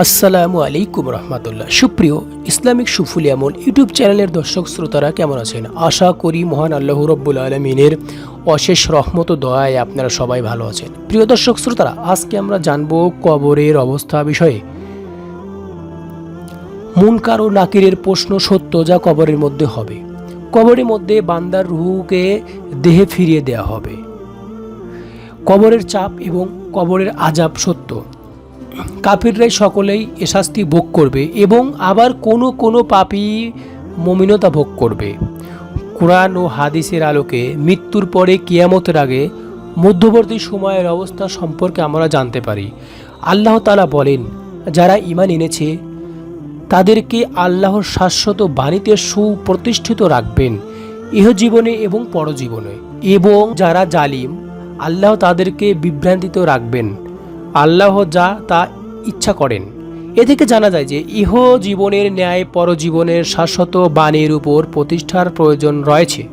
আসসালামু আলাইকুম রহমতুল্লাহ। সুপ্রিয় ইসলামিক সুফুলি আমল ইউটিউব চ্যানেলের দর্শক শ্রোতারা কেমন আছেন? আশা করি মহান আল্লাহ রব্বুল আলমিনের অশেষ রহমত ও দয়ায় আপনারা সবাই ভালো আছেন। প্রিয় দর্শক শ্রোতারা, আজকে আমরা জানব কবরের অবস্থা বিষয়ে। মুনকার ও নাকিরের প্রশ্ন সত্য যা কবরের মধ্যে হবে। কবরের মধ্যে বান্দার রূহকে দেহে ফিরিয়ে দেওয়া হবে। কবরের চাপ এবং কবরের আযাব সত্য। কাফিররাই সকলেই এ শাস্তি ভোগ করবে এবং আবার কোনো কোনো পাপী মুমিনতা ভোগ করবে। কোরআন ও হাদিসের আলোকে মৃত্যুর পরে কিয়ামতের আগে মধ্যবর্তী সময়ের অবস্থা সম্পর্কে আমরা জানতে পারি। আল্লাহ তাআলা বলেন, যারা ঈমান এনেছে তাদেরকে আল্লাহর শাশ্বত বাণীতে সুপ্রতিষ্ঠিত রাখবেন ইহজীবনে এবং পরজীবনে, এবং যারা জালিম আল্লাহ তাদেরকে বিভ্রান্তিত রাখবেন। আল্লাহ যা তা ইচ্ছা করেন। এ থেকে জানা যায় যে ইহ জীবনের ন্যায় পরজীবনের শাশ্বত বাণীর উপর প্রতিষ্ঠার প্রয়োজন রয়েছে।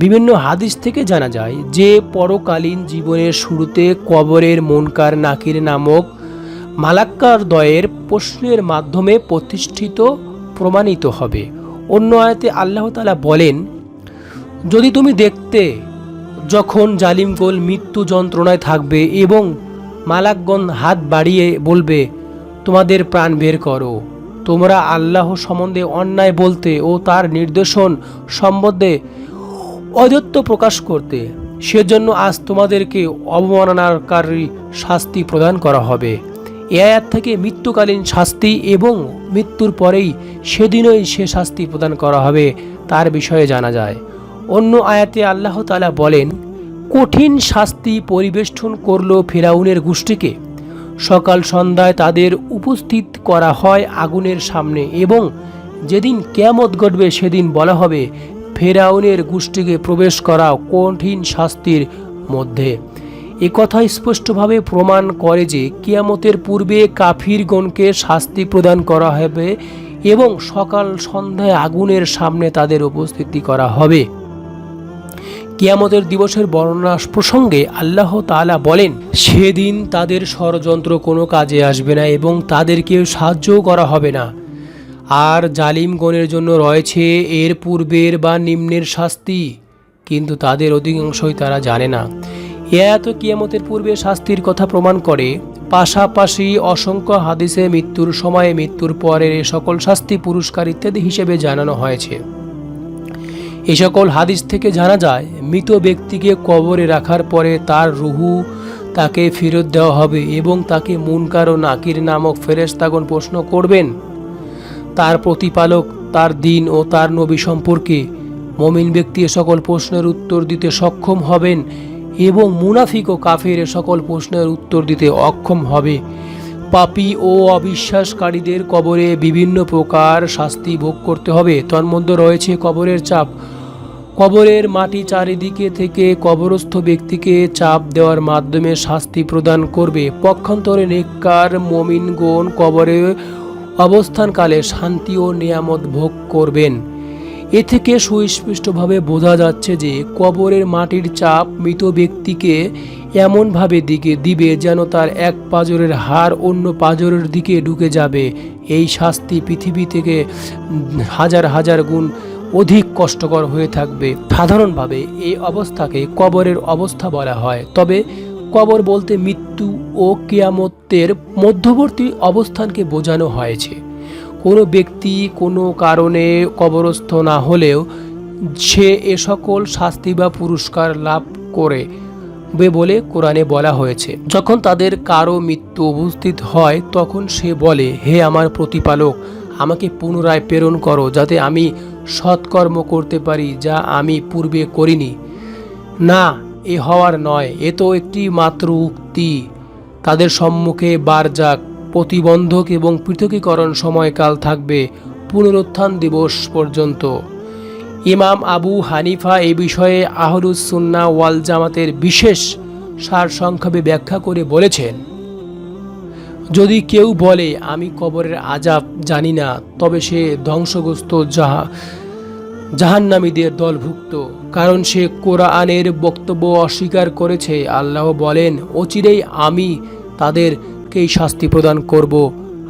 বিভিন্ন হাদিস থেকে জানা যায় যে পরকালীন জীবনের শুরুতে কবরের মুনকার নাকির নামক মালাক্কার দ্বয়ের প্রশ্নের মাধ্যমে প্রতিষ্ঠিত প্রমাণিত হবে। অন্য আয়াতে আল্লাহ তাআলা বলেন, যদি তুমি দেখতে যখন জালিমগণ মৃত্যু যন্ত্রণায় থাকবে এবং মালাকগণ হাত বাড়িয়ে বলবে, তোমাদের প্রাণ বের করো, তোমরা আল্লাহ সম্বন্ধে অন্যায় বলতে ও তার নির্দেশন সম্বন্ধে অযত্ব প্রকাশ করতে, সেজন্য আজ তোমাদেরকে অবমাননাকারী শাস্তি প্রদান করা হবে। এ আয়াত থেকে মৃত্যুকালীন শাস্তি এবং মৃত্যুর পরেই সেদিনই সে শাস্তি প্রদান করা হবে তার বিষয়ে জানা যায়। অন্য আয়াতে আল্লাহ তাআলা বলেন, কঠিন শাস্তি পরিবেষ্টন করল ফিরাউনের গোষ্ঠীকে। সকাল সন্ধ্যায় তাদের উপস্থিত করা হয় আগুনের সামনে, এবং যেদিন কিয়ামত ঘটবে সেদিন বলা হবে, ফিরাউনের গোষ্ঠীকে প্রবেশ করা কঠিন শাস্তির মধ্যে। এ কথা স্পষ্টভাবে প্রমাণ করে যে কিয়ামতের পূর্বে কাফিরগণকে শাস্তি প্রদান করা হবে এবং সকাল সন্ধ্যায় আগুনের সামনে তাদের উপস্থিতি করা হবে। কিয়ামতের দিবসের বর্ণনা প্রসঙ্গে আল্লাহ তাআলা বলেন, সেদিন তাদের ষড়যন্ত্র কোনো কাজে আসবে না এবং তাদেরকে সাহায্যও করা হবে না। আর জালিমগণের জন্য রয়েছে এর পূর্বের বা নিম্নের শাস্তি, কিন্তু তাদের অধিকাংশই তারা জানে না। এ আয়াত কিয়ামতের পূর্বে শাস্তির কথা প্রমাণ করে। পাশাপাশি অসংখ্য হাদিসে মৃত্যুর সময়ে, মৃত্যুর পরের এ সকল শাস্তি, পুরস্কার ইত্যাদি হিসেবে জানানো হয়েছে। এই সকল হাদিস থেকে জানা যায়, মৃত ব্যক্তিকে কবরে রাখার পরে তার রুহু তাকে ফেরত দেওয়া হবে এবং তাকে মুনকার ও নাকির নামক ফেরেশতাগণ প্রশ্ন করবেন তার প্রতিপালক, তার দিন ও তার নবী সম্পর্কে। মুমিন ব্যক্তি এ সকল প্রশ্নের উত্তর দিতে সক্ষম হবেন এবং মুনাফিক ও কাফের এ সকল প্রশ্নের উত্তর দিতে অক্ষম হবে। পাপী ও অবিশ্বাসকারীদের কবরে বিভিন্ন প্রকার শাস্তি ভোগ করতে হবে। তন্মধ্যে রয়েছে কবরের চাপ। কবরের মাটি চারিদিকে থেকে কবরস্থ ব্যক্তিকে চাপ দেওয়ার মাধ্যমে শাস্তি প্রদান করবে। পক্ষান্তরে নেককার মুমিনগণ কবরে অবস্থানকালে শান্তি ও নিয়ামত ভোগ করবেন। এ থেকে সুস্পষ্টভাবে বোঝা যাচ্ছে যে কবরের মাটির চাপ মৃত ব্যক্তিকে এমনভাবে দিবে যেন তার এক পাঁজরের হাড় অন্য পাঁজরের দিকে ঢুকে যাবে। এই শাস্তি পৃথিবী থেকে হাজার হাজার গুণ অধিক কষ্টকর হয়ে থাকবে। সাধারণভাবে এই অবস্থাকে কবরের অবস্থা বলা হয়। তবে কবর বলতে মৃত্যু ও কিয়ামতের মধ্যবর্তী অবস্থানকে বোঝানো হয়েছে। কোনো ব্যক্তি কোনো কারণে কবরস্থ না হলেও সে এ সকল শাস্তি বা পুরস্কার লাভ করে বলে কোরআনে বলা হয়েছে। যখন তাদের কারো মৃত্যু উপস্থিত হয় তখন সে বলে, হে আমার প্রতিপালক, আমাকে পুনরায় প্রেরণ করো যাতে আমি সৎকর্ম করতে পারি যা আমি পূর্বে করিনি। না, এ হওয়ার নয়, এ তো একটি মাত্র উক্তি। তাদের সম্মুখে বারজাক, প্রতিবন্ধক এবং পৃথকীকরণ সময়কাল থাকবে পুনরুত্থান দিবস পর্যন্ত। ইমাম আবু হানিফা এ বিষয়ে আহলুস সুন্নাহ ওয়াল জামাতের বিশেষ সারসংক্ষেপে ব্যাখ্যা করে বলেছেন, যদি কেউ বলে আমি কবরের আযাব জানি না, তবে সে ধ্বংসগ্রস্ত জাহান্নামীদের দলভুক্ত, কারণ সে কোরআনের বক্তব্য অস্বীকার করেছে। আল্লাহ বলেন, অচিরেই আমি তাদের জালিমগণকেই শাস্তি প্রদান করব,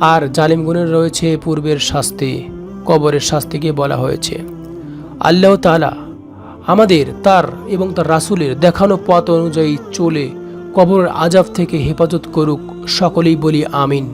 আর জালিমগণের রয়েছে পূর্বের শাস্তি, কবরের শাস্তিকে বলা হয়েছে। আল্লাহ তাআলা আমাদের তার এবং তার রাসূলের দেখানো পথ অনুযায়ী চলে কবরের আযাব থেকে হেফাজত করুক। সকলেই বলি আমিন।